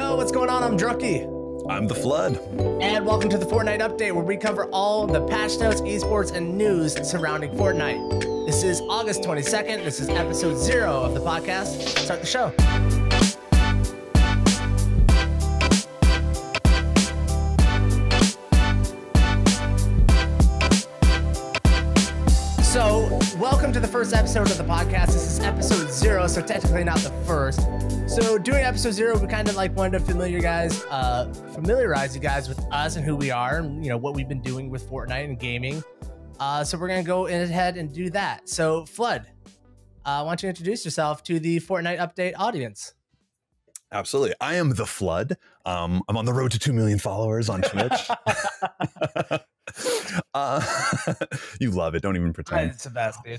Yo, what's going on? I'm Drnkie. I'm The Flood. And welcome to the Fortnite update, where we cover all the patch notes, esports, and news surrounding Fortnite. This is August 22nd. This is episode 0 of the podcast. Let's start the show. So, welcome to the first episode of the podcast. This is episode 0, so technically not the first. So, doing episode 0, we kind of like wanted to familiarize you guys with us and who we are, and what we've been doing with Fortnite and gaming. So we're gonna go ahead and do that. So, Flood, why don't you introduce yourself to the Fortnite update audience? Absolutely. I am The Flood. I'm on the road to 2 million followers on Twitch. You love it. Don't even pretend. It's the best, dude.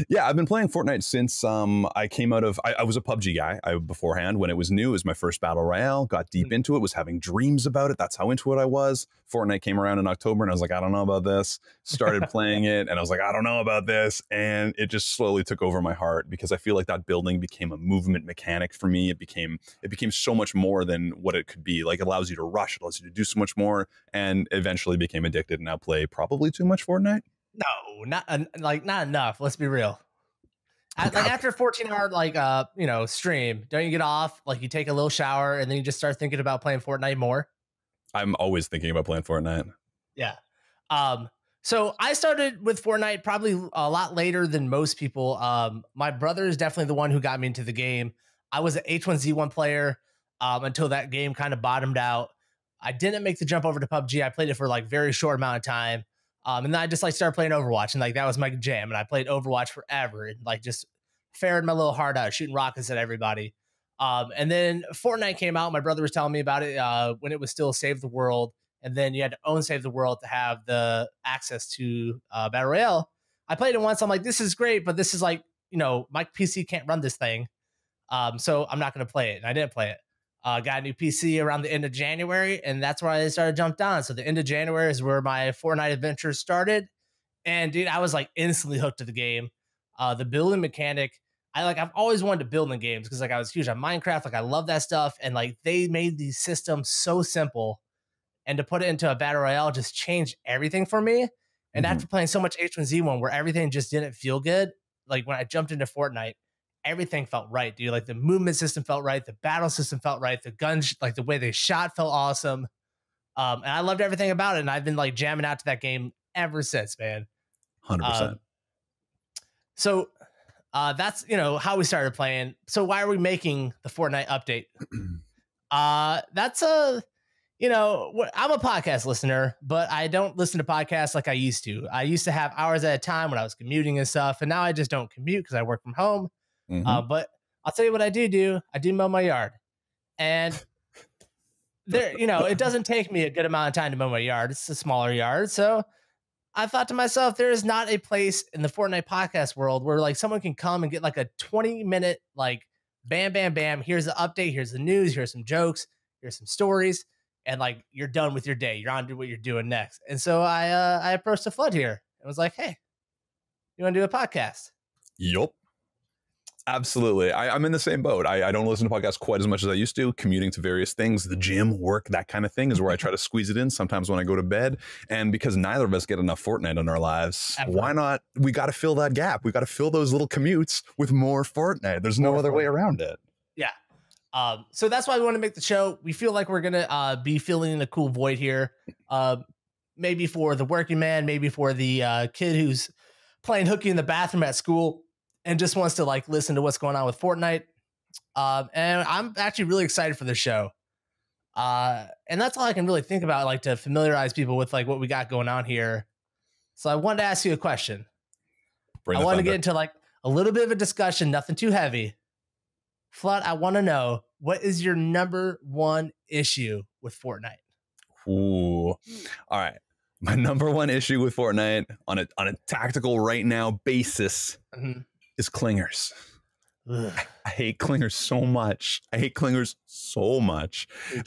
Yeah, I've been playing Fortnite since I came out of... I was a PUBG guy beforehand. When it was new, it was my first battle royale. Got deep into it, was having dreams about it. That's how into it I was. Fortnite came around in October, and I was like, I don't know about this. Started playing it, and I was like, I don't know about this. And it just slowly took over my heart, because I feel like that building became a movement mechanic for me. It became so much more than what it could be. Like, it allows you to rush, it allows you to do so much more, and eventually became addicted. And now play probably too much Fortnite. No, not enough. Let's be real. After a 14-hour stream, don't you get off? Like, you take a little shower and then you just start thinking about playing Fortnite more? I'm always thinking about playing Fortnite. Yeah. So I started with Fortnite probably a lot later than most people. My brother is definitely the one who got me into the game. I was an H1Z1 player until that game kind of bottomed out. I didn't make the jump over to PUBG. I played it for like very short amount of time. And then I just started playing Overwatch, and that was my jam. And I played Overwatch forever and just fared my little heart out, shooting rockets at everybody. And then Fortnite came out. My brother was telling me about it when it was still Save the World. And then you had to own Save the World to have the access to Battle Royale. I played it once. I'm like, this is great, but this is my PC can't run this thing. So I'm not going to play it. And I didn't play it. Got a new PC around the end of January, and that's where I started jumped on. So the end of January is where my Fortnite adventure started. And dude, I was instantly hooked to the game. The building mechanic, I've always wanted to build in games, because I was huge on Minecraft. I love that stuff. And they made these systems so simple, and to put it into a battle royale just changed everything for me. And after playing so much H1Z1 where everything just didn't feel good, when I jumped into Fortnite, everything felt right, dude. The movement system felt right. The battle system felt right. The guns, the way they shot felt awesome. And I loved everything about it. And I've been jamming out to that game ever since, man. 100%. So that's, how we started playing. So why are we making the Fortnite update? That's I'm a podcast listener, but I don't listen to podcasts like I used to. I used to have hours at a time when I was commuting and stuff. And now I just don't commute because I work from home. But I'll tell you what I do. I do mow my yard, and there, it doesn't take me a good amount of time to mow my yard. It's a smaller yard. So I thought to myself, there is not a place in the Fortnite podcast world where someone can come and get a 20-minute, bam, bam, bam. Here's the update. Here's the news. Here's some jokes. Here's some stories. And you're done with your day. You're on to what you're doing next. And so I approached the Flood here and was like, hey, you want to do a podcast? Yup. Absolutely. I'm in the same boat. I don't listen to podcasts quite as much as I used to. Commuting to various things, the gym, work, that kind of thing is where I try to squeeze it in sometimes when I go to bed. And because neither of us get enough Fortnite in our lives, why not? We got to fill that gap. We got to fill those little commutes with more Fortnite. There's no other way around it. Yeah. So that's why we want to make the show. We feel like we're going to be filling in a cool void here. Maybe for the working man, maybe for the kid who's playing hooky in the bathroom at school and just wants to listen to what's going on with Fortnite. And I'm actually really excited for this show. And that's all I can really think about, to familiarize people with what we got going on here. So I wanted to ask you a question. I want to get into a little bit of a discussion, nothing too heavy. Flood, I want to know, what is your #1 issue with Fortnite? Ooh. All right. My #1 issue with Fortnite on a tactical right now basis is clingers. I hate clingers so much.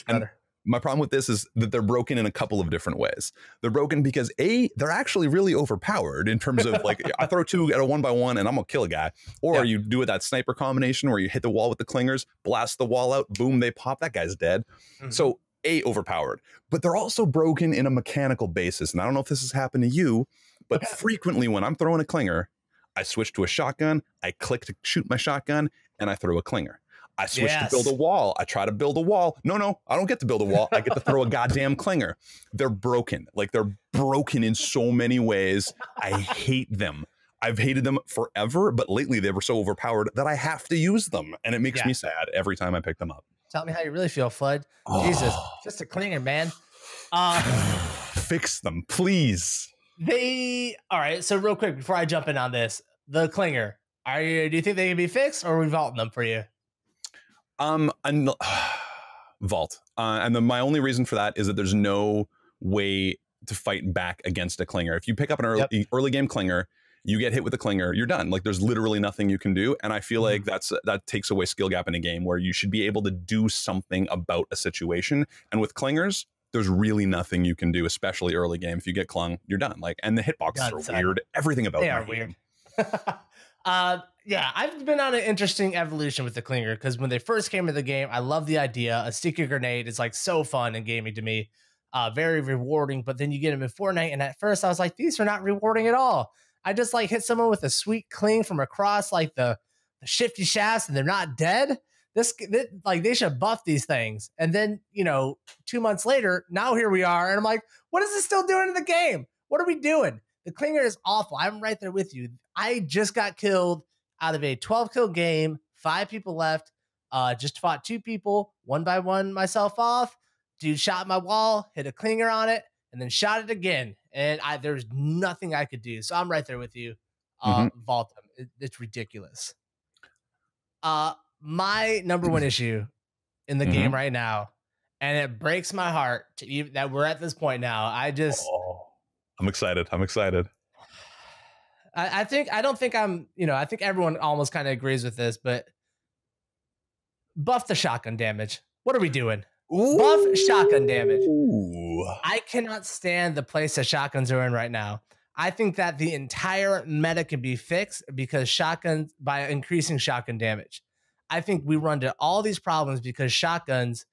And My problem with this is that they're broken in a couple of different ways. They're broken because they're actually really overpowered in terms of like, I throw 2 at a 1x1 and I'm gonna kill a guy. Or you do that sniper combination where you hit the wall with the clingers, blast the wall out, boom, they pop, that guy's dead. So overpowered, but they're also broken in a mechanical basis. And I don't know if this has happened to you, but frequently when I'm throwing a clinger, I switch to a shotgun, I click to shoot my shotgun, and I throw a clinger. I switch to build a wall. I try to build a wall. No, I don't get to build a wall. I get to throw a goddamn clinger. They're broken. Like, they're broken in so many ways. I hate them. I've hated them forever, but lately they were so overpowered that I have to use them. And it makes me sad every time I pick them up. Tell me how you really feel, Flood. Jesus, just a clinger, man. Fix them, please. All right, so real quick, before I jump in on this, the clinger, do you think they can be fixed, or are we vaulting them for you? Vault. And my only reason for that is that there's no way to fight back against a clinger. If you pick up an early game clinger, you get hit with a clinger, you're done. Like, there's literally nothing you can do. And I feel like that takes away skill gap in a game where you should be able to do something about a situation. And with clingers, there's really nothing you can do, especially early game. If you get clung, you're done. Like, and the hitboxes are weird. Everything about they are weird. Yeah, I've been on an interesting evolution with the clinger, because when they first came to the game, I love the idea. A sticky grenade is like so fun in gaming to me, very rewarding. But then you get them in Fortnite, and at first I was like, these are not rewarding at all. I just like hit someone with a sweet cling from across like the shifty shafts, and they're not dead. Like, they should buff these things. And then, 2 months later, now here we are, and I'm like, what is this still doing in the game? What are we doing? The clinger is awful. I'm right there with you. I just got killed out of a 12-kill game, 5 people left. Just fought 2 people, 1 by 1 myself off. Dude shot my wall, hit a clinger on it, and then shot it again. And there's nothing I could do. So I'm right there with you. Vault them. It's ridiculous. My number 1 issue in the game right now, and it breaks my heart that we're at this point now. I'm excited. I think everyone almost kind of agrees with this, but buff the shotgun damage. What are we doing? Buff shotgun damage. I cannot stand the place that shotguns are in right now. I think that the entire meta can be fixed because shotguns, by increasing shotgun damage. I think we run into all these problems because shotguns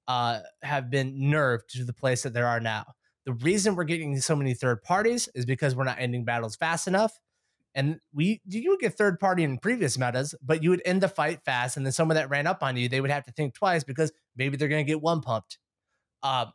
have been nerfed to the place that there are now. The reason we're getting so many third parties is because we're not ending battles fast enough. And you would get third party in previous metas, but you would end the fight fast. And then someone that ran up on you, they would have to think twice because maybe they're going to get one pumped. I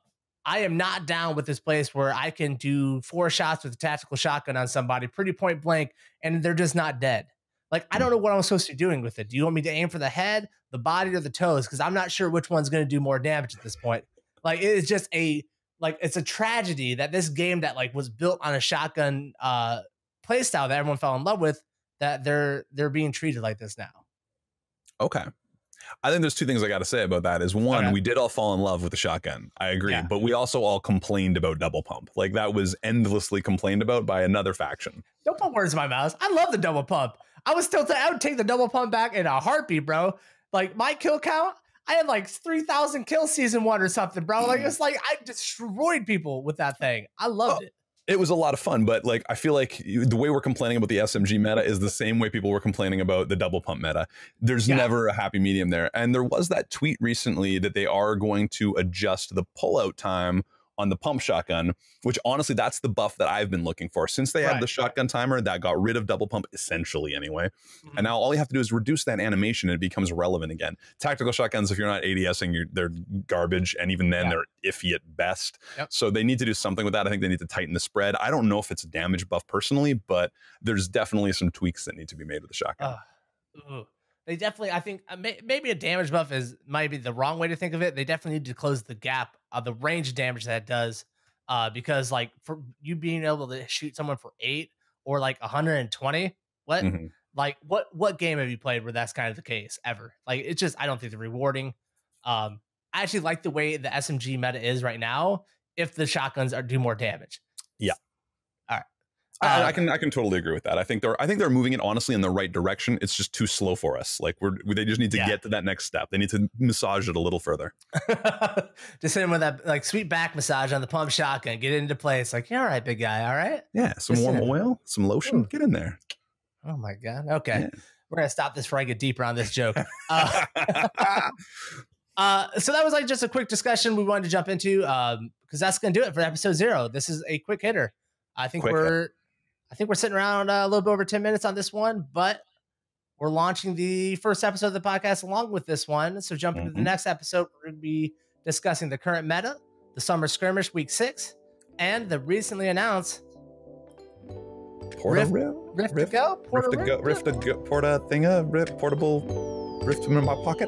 am not down with this place where I can do 4 shots with a tactical shotgun on somebody pretty point blank, and they're just not dead. Like, I don't know what I'm supposed to be doing with it. Do you want me to aim for the head, the body, or the toes? Because I'm not sure which one's going to do more damage at this point. Like, it's just it's a tragedy that this game that was built on a shotgun playstyle that everyone fell in love with, that they're being treated like this now. Okay. I think there's 2 things I got to say about that. Is one, we did all fall in love with the shotgun. I agree. But we also all complained about double pump. Like, that was endlessly complained about by another faction. Don't put words in my mouth. I love the double pump. I would take the double pump back in a heartbeat, bro. Like, my kill count, I had like 3,000 kills season 1 or something, bro. Like, it's like I destroyed people with that thing. I loved it. It was a lot of fun, but like, I feel like the way we're complaining about the SMG meta is the same way people were complaining about the double pump meta. There's never a happy medium there. And there was that tweet recently that they are going to adjust the pullout time on the pump shotgun, which honestly, that's the buff that I've been looking for. Since they had the shotgun timer, that got rid of double pump essentially anyway. And now all you have to do is reduce that animation and it becomes relevant again. Tactical shotguns, if you're not ADSing, they're garbage. And even then they're iffy at best. So they need to do something with that. I think they need to tighten the spread. I don't know if it's a damage buff personally, but there's definitely some tweaks that need to be made with the shotgun. They definitely, I think maybe a damage buff might be the wrong way to think of it. They definitely need to close the gap of the range damage that it does. Because like, for you being able to shoot someone for 8 or like 120, what game have you played where that's kind of the case ever? Like, it's just, I don't think they're rewarding. I actually like the way the SMG meta is right now if the shotguns do more damage. Yeah. All I can totally agree with that. I think they're moving it honestly in the right direction. It's just too slow for us. Like they just need to get to that next step. They need to massage it a little further. Just hit him with that like sweet back massage on the pump shotgun. Get it into place. Like, yeah, all right, big guy. All right. Yeah, some warm oil, some lotion. Get in there. Oh my God. Okay, we're gonna stop this before I get deeper on this joke. So that was like just a quick discussion we wanted to jump into because that's gonna do it for episode 0. This is a quick hitter. I think we're sitting around a little bit over 10 minutes on this one, but we're launching the first episode of the podcast along with this one. So jump into the next episode. We're going to be discussing the current meta, the summer skirmish week 6, and the recently announced Rift to Go, portable Rift in my pocket.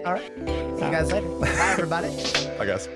All right. See you guys later. Bye, everybody. Bye, guys.